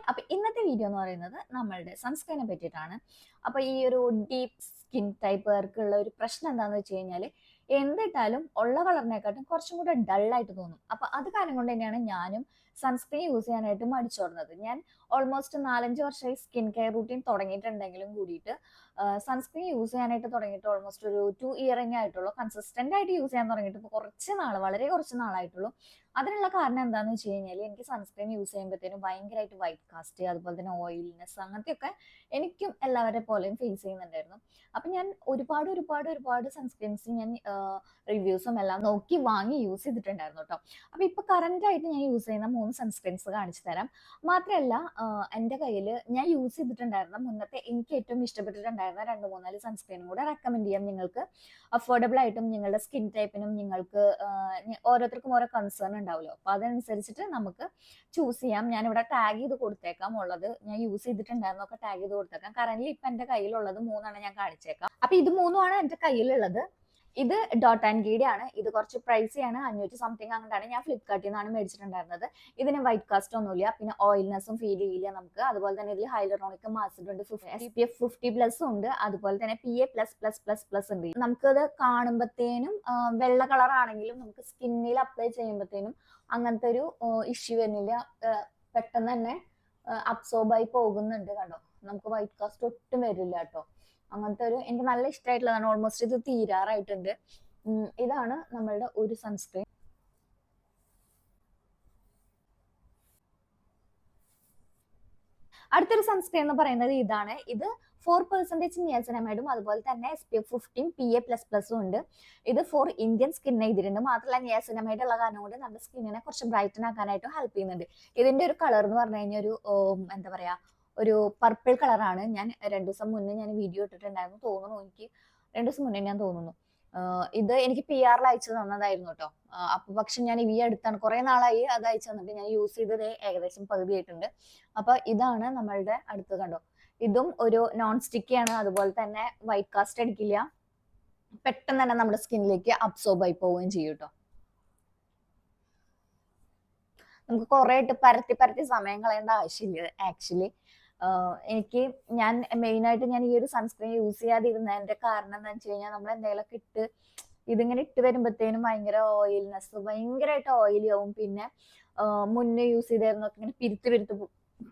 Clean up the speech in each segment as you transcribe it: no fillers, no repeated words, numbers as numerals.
അപ്പൊ ഇന്നത്തെ വീഡിയോ എന്ന് പറയുന്നത് നമ്മളുടെ സൺസ്ക്രീനെ പറ്റിയിട്ടാണ്. അപ്പൊ ഈ ഒരു ഡീപ്പ് സ്കിൻ ടൈപ്പുകാർക്കുള്ള ഒരു പ്രശ്നം എന്താണെന്ന് വെച്ച് കഴിഞ്ഞാൽ എന്തിട്ടാലും ഉള്ള കളറിനെക്കാട്ടും കുറച്ചും കൂടെ ഡള്ളായിട്ട് തോന്നും. അപ്പൊ അത് കാരണം കൊണ്ട് തന്നെയാണ് ഞാനും സൺസ്ക്രീൻ യൂസ് ചെയ്യാനായിട്ട് മടിച്ചോടുന്നത്. ഞാൻ ഓൾമോസ്റ്റ് 4-5 വർഷമായി സ്കിൻ കെയർ റൂട്ടീൻ തുടങ്ങിയിട്ടുണ്ടെങ്കിലും കൂടിയിട്ട് സൺസ്ക്രീൻ യൂസ് ചെയ്യാനായിട്ട് തുടങ്ങിയിട്ട് ഓൾമോസ്റ്റ് ഒരു 2 ഇയർ തന്നെ ആയിട്ടുള്ളൂ. കൺസിസ്റ്റന്റ് ആയിട്ട് യൂസ് ചെയ്യാൻ തുടങ്ങിയിട്ട് ഇപ്പോൾ വളരെ കുറച്ച് നാളായിട്ടുള്ളൂ. അതിനുള്ള കാരണം എന്താണെന്ന് വെച്ച് കഴിഞ്ഞാൽ എനിക്ക് സൺസ്ക്രീൻ യൂസ് ചെയ്യുമ്പോഴത്തേനും ഭയങ്കരമായിട്ട് വൈറ്റ് കാസ്റ്റ്, അതുപോലെ തന്നെ ഓയിൽനെസ്, അങ്ങനത്തെയൊക്കെ എനിക്കും എല്ലാവരെ പോലെയും ഫേസ് ചെയ്യുന്നുണ്ടായിരുന്നു. അപ്പം ഞാൻ ഒരുപാട് സൺസ്ക്രീൻസ് ഞാൻ റിവ്യൂസും എല്ലാം നോക്കി വാങ്ങി യൂസ് ചെയ്തിട്ടുണ്ടായിരുന്നു കേട്ടോ. അപ്പം ഇപ്പൊ കറന്റ് ആയിട്ട് ഞാൻ യൂസ് ചെയ്യുന്ന 3 സൺസ്ക്രീൻസ് കാണിച്ചു തരാം. മാത്രമല്ല എൻ്റെ കയ്യിൽ ഞാൻ യൂസ് ചെയ്തിട്ടുണ്ടായിരുന്ന മുന്നത്തെ എനിക്ക് ഏറ്റവും ഇഷ്ടപ്പെട്ടിട്ടുണ്ടായിരുന്ന 2-3-4 സൺസ്ക്രീനും കൂടെ റെക്കമെൻഡ് ചെയ്യാം നിങ്ങൾക്ക്. അഫോർഡബിൾ ആയിട്ടും നിങ്ങളുടെ സ്കിൻ ടൈപ്പിനും നിങ്ങൾക്ക് ഓരോരുത്തർക്കും ഓരോ കൺസേൺ ഉണ്ടാവുമല്ലോ. അപ്പൊ അതനുസരിച്ചിട്ട് നമുക്ക് ചൂസ് ചെയ്യാം. ഞാനിവിടെ ടാഗ് ചെയ്ത് കൊടുത്തേക്കാം, ഉള്ളത് ഞാൻ യൂസ് ചെയ്തിട്ടുണ്ടായിരുന്നൊക്കെ ടാഗ് ചെയ്ത് കൊടുത്തേക്കാം. കറന്റ് ഇപ്പൊ എന്റെ കയ്യിലുള്ളത് 3 ഞാൻ കാണിച്ചേക്കാം. അപ്പൊ ഇത് 3 എന്റെ കയ്യിലുള്ളത്. ഇത് ഡോട്ട് ആൻഡ് ഗീഡി ആണ്. ഇത് കുറച്ച് പ്രൈസിയാണ്, 500 സംതിങ് അങ്ങോട്ടാണ്. ഞാൻ ഫ്ലിപ്കാർട്ടിൽ നിന്നാണ് മേടിച്ചിട്ടുണ്ടായിരുന്നത്. ഇതിന് വൈറ്റ് കാസ്റ്റ് ഒന്നുമില്ല, പിന്നെ ഓയിൽനെസ്സും ഫീൽ ചെയ്യില്ല നമുക്ക്. അതുപോലെ തന്നെ ഇതിൽ ഹൈലറോണിക് ആസിഡ് ഉണ്ട്, SPF 50+ ഉണ്ട്, അതുപോലെ തന്നെ PA++++ ഉണ്ട്. നമുക്കത് കാണുമ്പോഴത്തേനും വെള്ള കളർ ആണെങ്കിലും നമുക്ക് സ്കിന്നിൽ അപ്ലൈ ചെയ്യുമ്പോഴത്തേനും അങ്ങനത്തെ ഒരു ഇഷ്യൂ വരുന്നില്ല. പെട്ടെന്ന് തന്നെ അബ്സോർബ് ആയി പോകുന്നുണ്ട്. കണ്ടോ, നമുക്ക് വൈറ്റ് കാസ്റ്റ് ഒട്ടും വരില്ല കേട്ടോ. അങ്ങനത്തെ ഒരു എനിക്ക് നല്ല ഇഷ്ടമായിട്ടുള്ളതാണ്. ഓൾമോസ്റ്റ് ഇത് തീരാറായിട്ടുണ്ട്. ഇതാണ് നമ്മളുടെ ഒരു സൺസ്ക്രീൻ. അടുത്തൊരു സൺസ്ക്രീൻ എന്ന് പറയുന്നത് ഇതാണ്. ഇത് 4% നിയാസിനമൈഡും അതുപോലെ തന്നെ SPF 15 PA++ ഉണ്ട്. ഇത് ഫോർ ഇന്ത്യൻ സ്കിൻ എഴുതിയിട്ടുണ്ട്. മാത്രമല്ല നിയാസിനമൈഡ് ഉള്ള കാരണം കൊണ്ട് നമ്മുടെ സ്കിന്നിനെ കുറച്ച് ബ്രൈറ്റൻ ആക്കാനായിട്ട് ഹെൽപ്പ് ചെയ്യുന്നുണ്ട്. ഇതിന്റെ ഒരു കളർ എന്ന് പറഞ്ഞു കഴിഞ്ഞാൽ ഒരു എന്താ പറയാ, ഒരു പർപ്പിൾ കളറാണ്. ഞാൻ 2 ദിവസം മുന്നേ ഞാൻ വീഡിയോ ഇട്ടിട്ടുണ്ടായിരുന്നു തോന്നുന്നു, എനിക്ക് 2 ദിവസം മുന്നേ ഞാൻ തോന്നുന്നു. ഇത് എനിക്ക് PR അയച്ചു തന്നതായിരുന്നു കേട്ടോ. അപ്പൊ പക്ഷെ ഞാൻ ഈ അടുത്താണ്, കുറെ നാളായി അത് അയച്ചു തന്നിട്ട്. ഞാൻ യൂസ് ചെയ്തത് ഏകദേശം പകുതി ആയിട്ടുണ്ട്. അപ്പൊ ഇതാണ് നമ്മളുടെ അടുത്ത്. കണ്ടോ, ഇതും ഒരു നോൺ സ്റ്റിക്കി ആണ്. അതുപോലെ തന്നെ വൈറ്റ് കാസ്റ്റ് അടിക്കില്ല, പെട്ടെന്ന് തന്നെ നമ്മുടെ സ്കിന്നിലേക്ക് അബ്സോർബ് ആയി പോവുകയും ചെയ്യും കേട്ടോ. നമുക്ക് കുറെ ഇട്ട് പരത്തി സമയം കളയേണ്ട ആവശ്യമില്ല ആക്ച്വലി. ഞാൻ മെയിനായിട്ട് ഞാൻ ഈ ഒരു സൺസ്ക്രീൻ യൂസ് ചെയ്യാതിരുന്നതിന്റെ കാരണം എന്താ വെച്ച് കഴിഞ്ഞാൽ, നമ്മൾ എന്തെങ്കിലുമൊക്കെ ഇതിങ്ങനെ ഇട്ട് വരുമ്പോഴത്തേനും ഭയങ്കര ഓയിൽനെസ്, ഭയങ്കരമായിട്ട് ഓയിലി ആവും. പിന്നെ മുന്നേ യൂസ് ചെയ്തായിരുന്നൊക്കെ ഇങ്ങനെ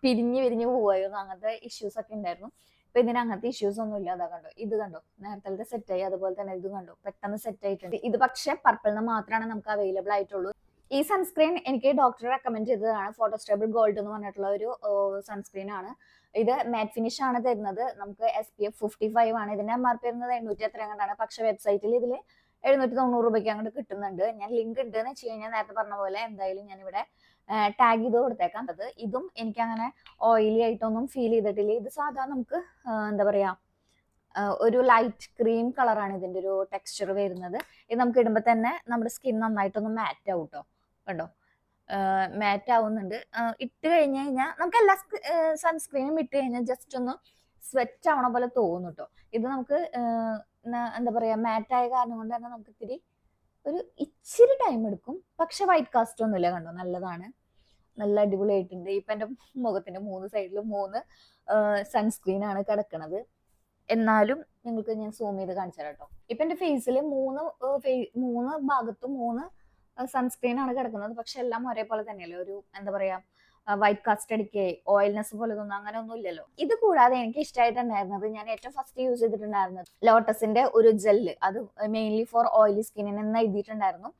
പിരിഞ്ഞ് പോവായിരുന്നു. അങ്ങനത്തെ ഇഷ്യൂസ് ഒക്കെ ഉണ്ടായിരുന്നു. ഇപ്പൊ ഇതിന് അങ്ങനത്തെ ഇഷ്യൂസ് ഒന്നും ഇല്ല. അതാ കണ്ടോ, ഇത് കണ്ടോ, നേരത്തെ സെറ്റ് ആയി. അതുപോലെ തന്നെ ഇത് കണ്ടോ, പെട്ടെന്ന് സെറ്റ് ആയിട്ടുണ്ട്. ഇത് പക്ഷെ പർപ്പിളിന് മാത്രമാണ് നമുക്ക് അവൈലബിൾ ആയിട്ടുള്ളൂ. ഈ സൺസ്ക്രീൻ എനിക്ക് ഡോക്ടർ റെക്കമെൻഡ് ചെയ്തതാണ്. ഫോട്ടോസ്റ്റേബിൾ ഗോൾഡ് എന്ന് പറഞ്ഞിട്ടുള്ള ഒരു സൺസ്ക്രീൻ ആണ്. ഇത് മാറ്റ് ഫിനിഷ് ആണ് തരുന്നത്. നമുക്ക് SPF 55 ആണ്. ഇതിന്റെ MRP വരുന്നത് 800 എത്ര കണ്ടാണ്. പക്ഷെ വെബ്സൈറ്റിൽ ഇതിൽ 790 രൂപയ്ക്ക് അങ്ങോട്ട് കിട്ടുന്നുണ്ട്. ഞാൻ ലിങ്ക് ഉണ്ട് എന്ന് വെച്ച് കഴിഞ്ഞാൽ നേരത്തെ പറഞ്ഞ പോലെ എന്തായാലും ഞാൻ ഇവിടെ ടാഗ് ചെയ്ത് കൊടുത്തേക്കാം. അത് ഇതും എനിക്ക് അങ്ങനെ ഓയിലി ആയിട്ടൊന്നും ഫീൽ ചെയ്തിട്ടില്ല. ഇത് സാധാ നമുക്ക് എന്താ പറയാ, ഒരു ലൈറ്റ് ക്രീം കളറാണ് ഇതിന്റെ ഒരു ടെക്സ്ചർ വരുന്നത്. ഇത് നമുക്ക് ഇടുമ്പോൾ തന്നെ നമ്മുടെ സ്കിൻ നന്നായിട്ടൊന്ന് മാറ്റ് ആവും കേട്ടോ. കണ്ടോ, മാറ്റ് ആവുന്നുണ്ട്. ഇട്ട് കഴിഞ്ഞ് കഴിഞ്ഞാൽ നമുക്ക് എല്ലാ സൺസ്ക്രീനും ഇട്ട് കഴിഞ്ഞാൽ ജസ്റ്റ് ഒന്ന് സ്വെറ്റ് ആവണ പോലെ തോന്നും കേട്ടോ. ഇത് നമുക്ക് എന്താ പറയാ, മാറ്റ് ആയ കാരണം കൊണ്ട് തന്നെ നമുക്ക് ഇച്ചിരി ടൈം എടുക്കും. പക്ഷെ വൈറ്റ് കാസ്റ്റ് ഒന്നുമില്ല. കണ്ടോ, നല്ലതാണ്, നല്ല അടിപൊളിയായിട്ടുണ്ട്. ഇപ്പൊ എന്റെ മുഖത്തിന്റെ 3 സൈഡിലും 3 സൺസ്ക്രീൻ ആണ് കിടക്കണത്. എന്നാലും നിങ്ങൾക്ക് ഞാൻ സൂം ചെയ്ത് കാണിച്ചു തരാം കേട്ടോ. ഇപ്പൊ എന്റെ ഫേസിൽ 3 ഭാഗത്തും 3 സൺസ്ക്രീൻ ആണ് കിടക്കുന്നത്. പക്ഷെ എല്ലാം ഒരേപോലെ തന്നെയല്ലേ, ഒരു എന്താ പറയാ, വൈറ്റ് കാസ്റ്റ് അടിക്കേ ഓയിൽനെസ് പോലെ തോന്നുന്നു, അങ്ങനെ ഒന്നും ഇല്ലല്ലോ. ഇത് കൂടാതെ എനിക്ക് ഇഷ്ടമായിട്ടുണ്ടായിരുന്നത്, ഞാൻ ഏറ്റവും ഫസ്റ്റ് യൂസ് ചെയ്തിട്ടുണ്ടായിരുന്നത് ലോട്ടസിന്റെ ഒരു ജെല്ല്. അത് മെയിൻലി ഫോർ ഓയിലി സ്കിന്നിന് എന്ന് എഴുതിയിട്ടുണ്ടായിരുന്നു.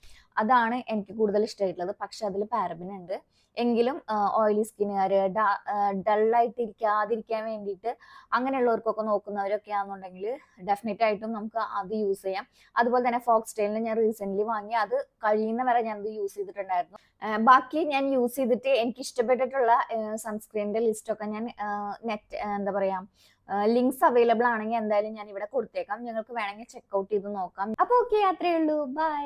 അതാണ് എനിക്ക് കൂടുതൽ ഇഷ്ടമായിട്ടുള്ളത്. പക്ഷെ അതിൽ പാരബിൻ ഉണ്ട്. എങ്കിലും ഓയിലി സ്കിന്നുകാര് ഡള്ളായിട്ട് ഇരിക്കാതിരിക്കാൻ വേണ്ടിയിട്ട് അങ്ങനെയുള്ളവർക്കൊക്കെ നോക്കുന്നവരൊക്കെ ആണെന്നുണ്ടെങ്കിൽ ഡെഫിനറ്റ് ആയിട്ടും നമുക്ക് അത് യൂസ് ചെയ്യാം. അതുപോലെ തന്നെ ഫോക്സ്റ്റൈലിന് ഞാൻ റീസെന്റ് വാങ്ങി, അത് കഴിയുന്ന വരെ ഞാൻ അത് യൂസ് ചെയ്തിട്ടുണ്ടായിരുന്നു. ബാക്കി ഞാൻ യൂസ് ചെയ്തിട്ട് എനിക്ക് ഇഷ്ടപ്പെട്ടിട്ടുള്ള സൺസ്ക്രീനിന്റെ ലിസ്റ്റ് ഒക്കെ ഞാൻ എന്താ പറയാ, ലിങ്ക്സ് അവൈലബിൾ ആണെങ്കിൽ എന്തായാലും ഞാൻ ഇവിടെ കൊടുത്തേക്കാം. നിങ്ങൾക്ക് വേണമെങ്കിൽ ചെക്ക്ഔട്ട് ചെയ്ത് നോക്കാം. അപ്പൊ ഓക്കെ, അത്രയേ ഉള്ളൂ. ബൈ.